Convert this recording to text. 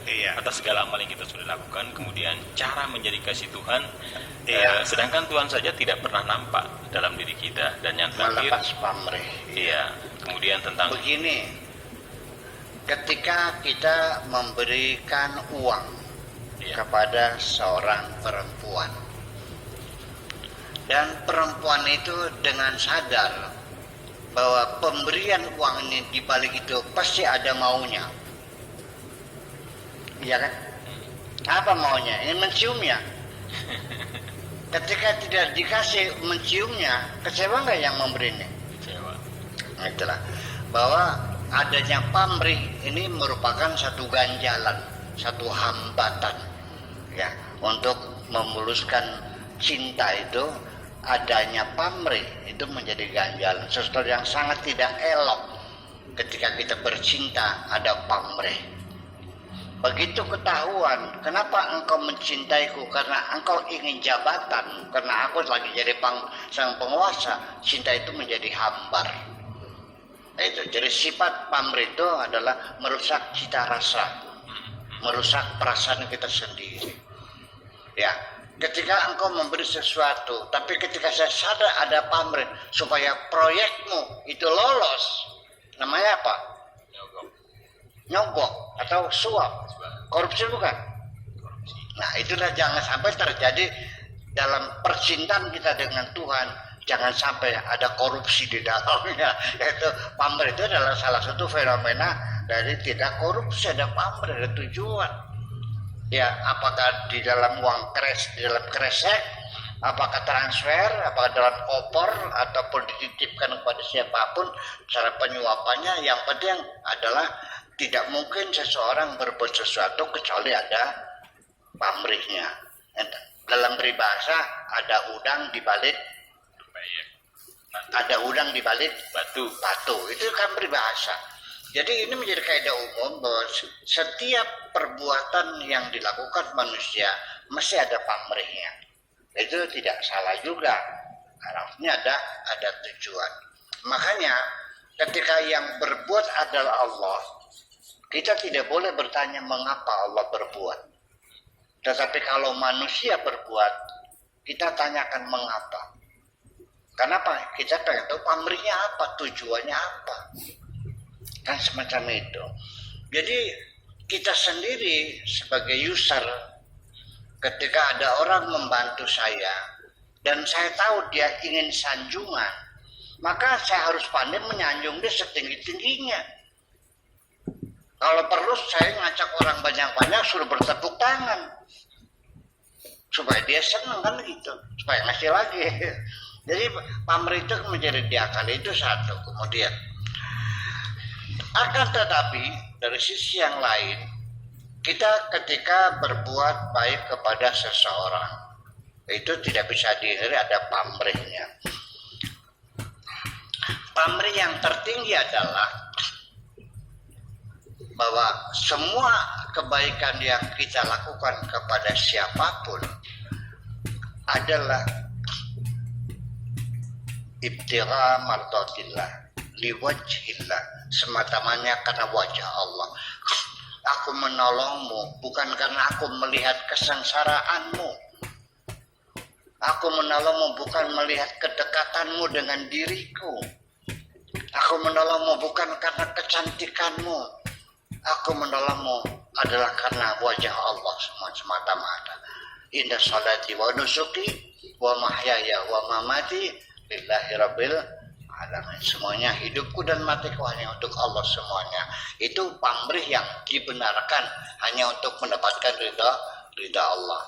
Iya. atas segala amal yang kita sudah lakukan, kemudian cara menjadi kasih Tuhan, Iya. sedangkan Tuhan saja tidak pernah nampak dalam diri kita. Dan yang terakhir, Melepas pamrih. iya, kemudian tentang Begini, ketika kita memberikan uang iya, kepada seorang perempuan, dan perempuan itu dengan sadar bahwa pemberian uang ini dibalik itu pasti ada maunya, iya kan? Apa maunya? Ingin menciumnya. Ketika tidak dikasih menciumnya, kecewa nggak yang memberinya? kecewa. Itulah bahwa adanya pamrih ini merupakan satu ganjalan, satu hambatan ya untuk memuluskan cinta itu. Adanya pamrih itu menjadi ganjalan, sesuatu yang sangat tidak elok ketika kita bercinta ada pamrih. Begitu ketahuan, kenapa engkau mencintaiku? Karena engkau ingin jabatan, karena aku lagi jadi sang penguasa. Cinta itu menjadi hambar. Itu jadi sifat pamrih itu adalah merusak cita rasa, merusak perasaan kita sendiri. Ya, ketika engkau memberi sesuatu, tapi ketika saya sadar ada pamrih supaya proyekmu itu lolos, namanya apa? Nyogok atau suap, korupsi bukan? Nah, itulah jangan sampai terjadi dalam percintaan kita dengan Tuhan. Jangan sampai ada korupsi di dalamnya. Yaitu pamrih itu adalah salah satu fenomena dari tidak korupsi, ada pamrih, ada tujuan. Ya, apakah di dalam uang di dalam kresek, apakah transfer, apakah dalam koper, ataupun dititipkan kepada siapapun, cara penyuapannya, yang penting adalah tidak mungkin seseorang berbuat sesuatu kecuali ada pamrihnya. Dalam peribahasa ada udang di balik batu. Itu kan peribahasa. Jadi ini menjadi kaidah umum bahwa setiap perbuatan yang dilakukan manusia mesti ada pamrihnya. Itu tidak salah juga. Artinya ada tujuan. Makanya ketika yang berbuat adalah Allah, kita tidak boleh bertanya mengapa Allah berbuat. Tetapi kalau manusia berbuat, kita tanyakan mengapa. Kenapa? Kita pengen tahu pamrihnya apa, tujuannya apa. Kan semacam itu. Jadi kita sendiri sebagai user, ketika ada orang membantu saya, dan saya tahu dia ingin sanjungan, maka saya harus pandai menyanjung dia setinggi-tingginya. Kalau perlu saya ngajak orang banyak-banyak suruh bertepuk tangan supaya dia senang, kan gitu, supaya ngasih lagi. Jadi pamrih itu menjadi diakali, itu satu. Kemudian akan tetapi dari sisi yang lain, kita ketika berbuat baik kepada seseorang itu tidak bisa dihindari ada pamrihnya. Pamrih yang tertinggi adalah bahwa semua kebaikan yang kita lakukan kepada siapapun adalah ibtigha mardatillah liwajhillah, semata-mata karena wajah Allah. Aku menolongmu bukan karena aku melihat kesengsaraanmu. Aku menolongmu bukan melihat kedekatanmu dengan diriku. Aku menolongmu bukan karena kecantikanmu. Aku menolongmu adalah karena wajah Allah semata-mata. Inna salati wa nusuki wa mahyaya wa mamati lillahi rabbil alamin. Semuanya hidupku dan matiku hanya untuk Allah semuanya. Itu pamrih yang dibenarkan hanya untuk mendapatkan ridha Allah.